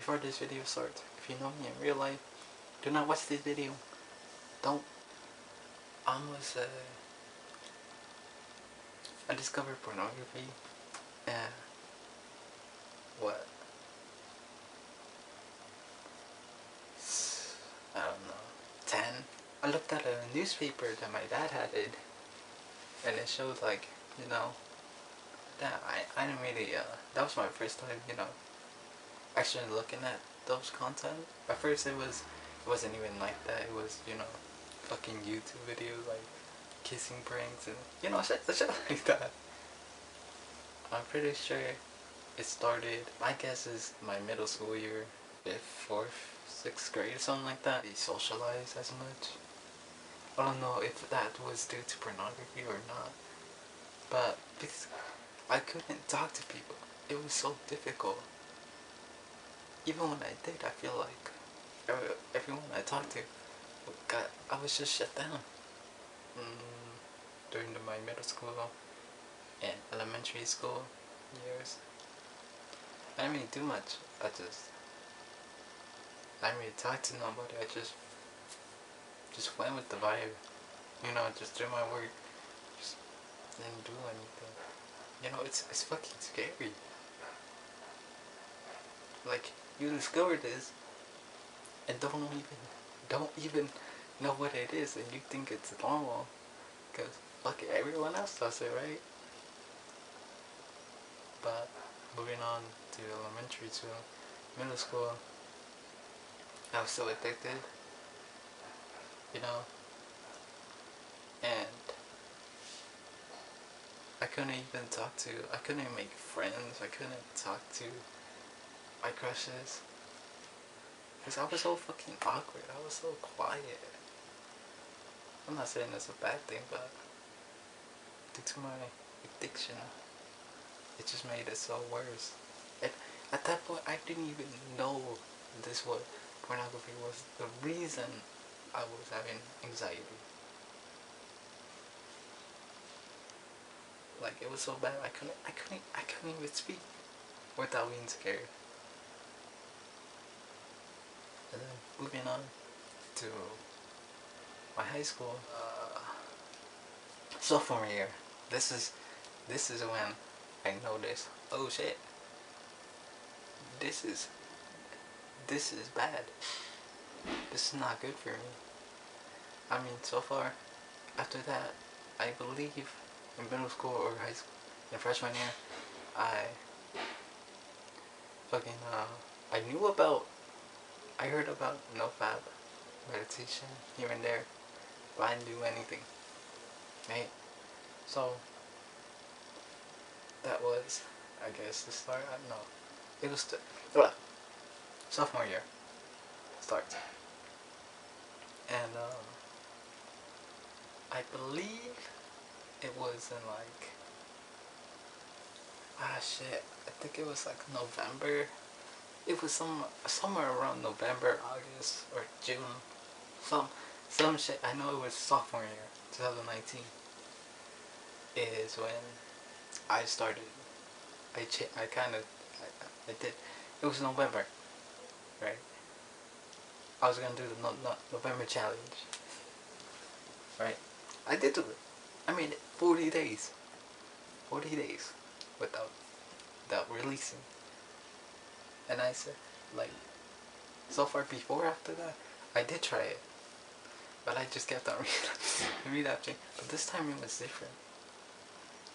Before this video starts, if you know me in real life, do not watch this video. Don't. I discovered pornography at what? I don't know. 10. I looked at a newspaper that my dad had it, and it showed like, you know, that I didn't really that was my first time, actually looking at those content. At first it wasn't even like that. It was, fucking YouTube videos like kissing pranks and shit like that. I'm pretty sure it started, my guess is my middle school year, 5th, 4th, 6th grade, something like that. They socialize as much. I don't know if that was due to pornography or not, but because I couldn't talk to people, it was so difficult. Even when I did, I feel like everyone I talked to I was just shut down. During my middle school and elementary school years, I didn't really do much. I didn't really talk to nobody. I just went with the vibe. Just do my work. Just didn't do anything. It's fucking scary. Like, you discover this and don't even know what it is, and you think it's normal because fuck it, everyone else does it, right? But moving on to elementary to middle school, I was so addicted, you know, and I couldn't even make friends. I couldn't talk to my crushes because I was so fucking awkward. I was so quiet. I'm not saying that's a bad thing, but due to my addiction, it just made it so worse. And at that point, I didn't even know this what pornography was the reason I was having anxiety. Like, it was so bad, I couldn't even speak without being scared. And then moving on to my high school, sophomore year. This is when I noticed, oh shit, this is this is bad. This is not good for me. I mean, so far, after that, I believe in middle school or high school, in freshman year, I fucking I heard about NoFap meditation here and there, but I didn't do anything. Right? So that was, I guess, the start. I don't know. It was well, sophomore year start, and I believe it was in like shit. I think it was like November. It was somewhere around November, August, or June. Some shit. I know it was sophomore year, 2019. Is when I started. I kind of I did. It was November, right? I was gonna do the November challenge, right? I did do it. I mean, 40 days. 40 days without releasing. And I said, like, so far before after that, I did try it. But I just kept on relapsing. But this time it was different.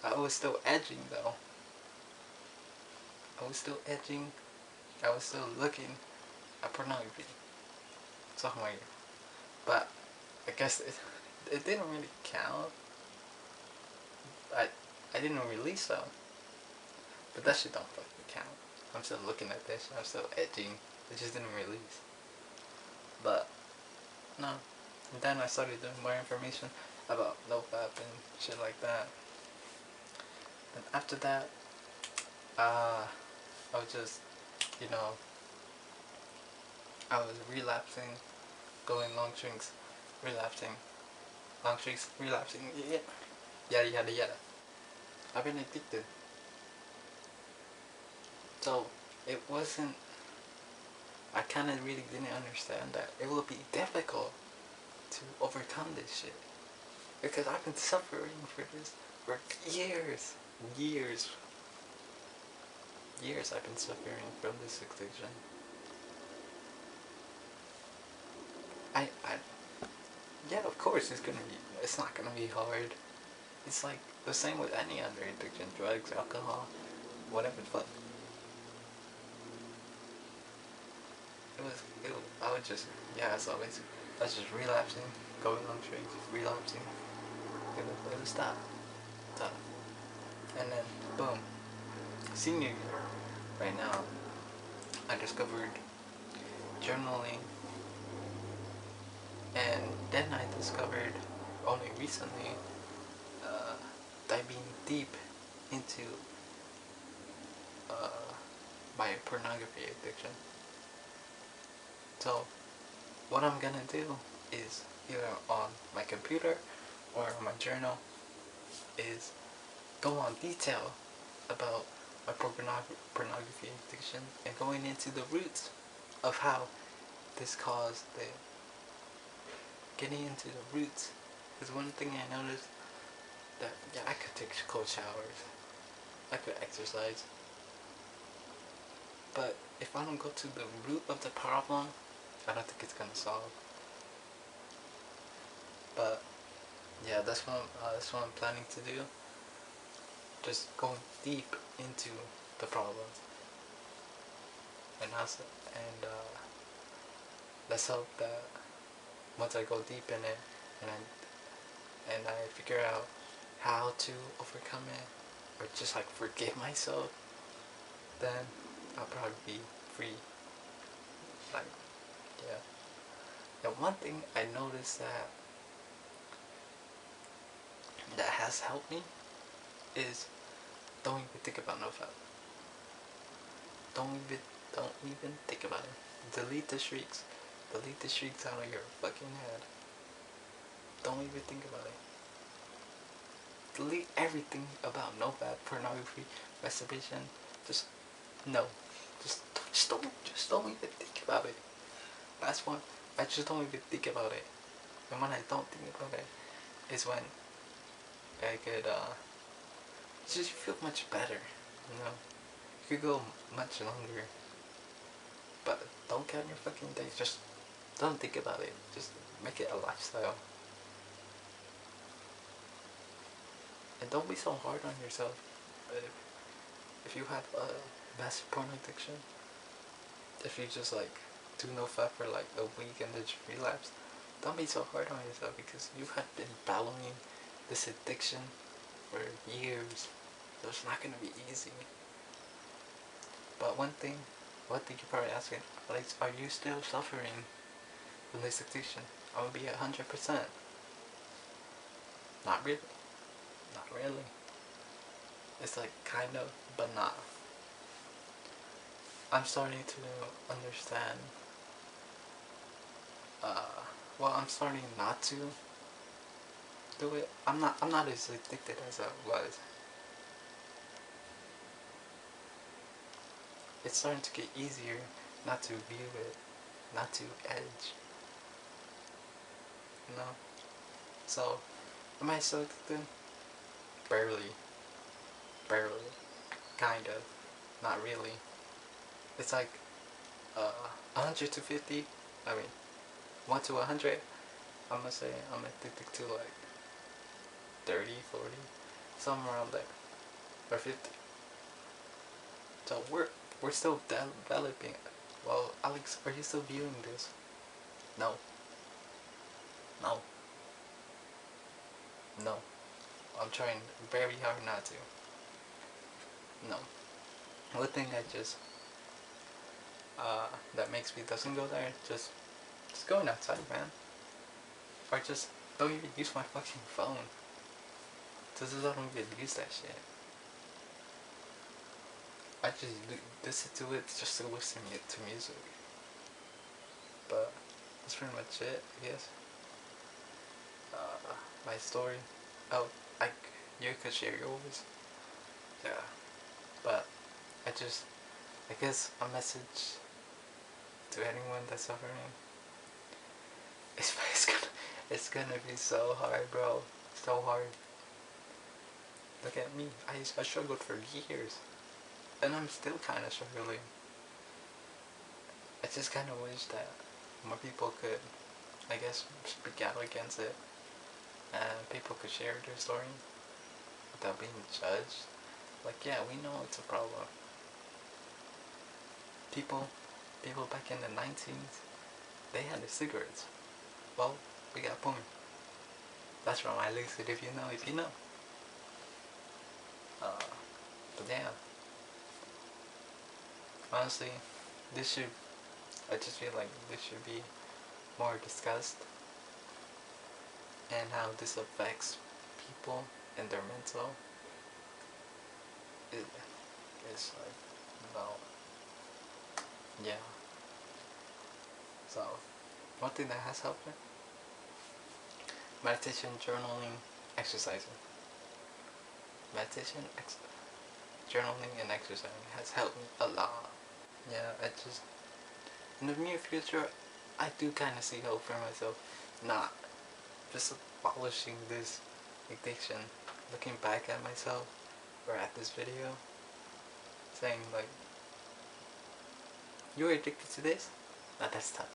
I was still edging though. I was still edging. I was still looking at pornography. Sophomore year. But I guess it didn't really count. I didn't release though. But that shit don't fucking count. I'm still looking at this. I'm still edging. It just didn't release. But no. And then I started doing more information about NoFap and shit like that. And after that, I was just, you know, I was relapsing, going long drinks, relapsing, long drinks, relapsing, yeah, yada yada yada. I've been addicted. So it wasn't I kind of really didn't understand that it will be difficult to overcome this shit. Because I've been suffering for this for years. Years. Years I've been suffering from this addiction. I yeah, of course it's not gonna be hard. It's like the same with any other addiction, drugs, alcohol, whatever the fuck. I would just, yeah, as always, I was just relapsing, going on streaks, relapsing. It would stop. Stop. And then, boom, senior year, right now, I discovered journaling, and then I discovered, only recently, uh, diving deep into uh, my pornography addiction. So, what I'm gonna do is either on my computer or on my journal is go on detail about my pornography addiction and going into the roots of how this caused the getting into the roots. Because one thing I noticed that, yeah, I could take cold showers, I could exercise, but if I don't go to the root of the problem, I don't think it's gonna solve. But yeah, that's what I'm planning to do. Just going deep into the problem, and also, and let's hope that once I go deep in it, and I figure out how to overcome it, or just like forgive myself, then I'll probably be free. Like, yeah. Now, one thing I noticed that has helped me is don't even think about no fap. Don't even don't even think about it. Delete the streaks. Delete the streaks out of your fucking head. Don't even think about it. Delete everything about NoFap, pornography, masturbation. Just no. Just don't even think about it. That's one. I just don't even think about it. And when I don't think about it, is when I could just feel much better. You know, you could go much longer. But don't count your fucking days. Just don't think about it. Just make it a lifestyle. And don't be so hard on yourself. If you have a massive porn addiction, if you just like do no fap for like a week and then just relapse, don't be so hard on yourself because you have been battling this addiction for years. So it's not gonna be easy. But one thing you're probably asking, like, are you still suffering from this addiction? I would be 100%. Not really. Not really. It's like kind of, but not. I'm starting to understand. Uh, well, I'm starting not to do it. I'm not as addicted as I was. It's starting to get easier not to view it, not to edge. You know. So, am I still addicted? Barely. Barely. Kind of. Not really. It's like 100 to 50. I mean, 1 to 100. I'm gonna say I'm addicted to like 30, 40, somewhere around there, or 50. So we're still developing. Well, Alex, are you still viewing this? No, no, no. I'm trying very hard not to. No. One thing that makes me doesn't go there. Just going outside, man. Or just don't even use my fucking phone. Just don't even use that shit. I just listen to it just to listen to music. But that's pretty much it, I guess. My story. Oh, I you could share yours. Yeah, but I guess a message to anyone that's suffering. It's gonna be so hard, bro. So hard. Look at me. I struggled for years, and I'm still kind of struggling. I just kind of wish that more people could, I guess, speak out against it, and people could share their story without being judged. Like, yeah, we know it's a problem. People, people back in the 19s, they had the cigarettes. Well, we got porn. That's from my Lucid, if you know, if you know. But yeah, honestly, this should, I just feel like this should be more discussed, and how this affects people and their mental. It, it's like, well, yeah. So, one thing that has helped me, meditation, journaling, exercising. Meditation, journaling, and exercising has helped me a lot. Yeah, I just, in the near future, I do kind of see hope for myself. Not just abolishing this addiction. Looking back at myself, or at this video, saying like, you're addicted to this? Now that's tough.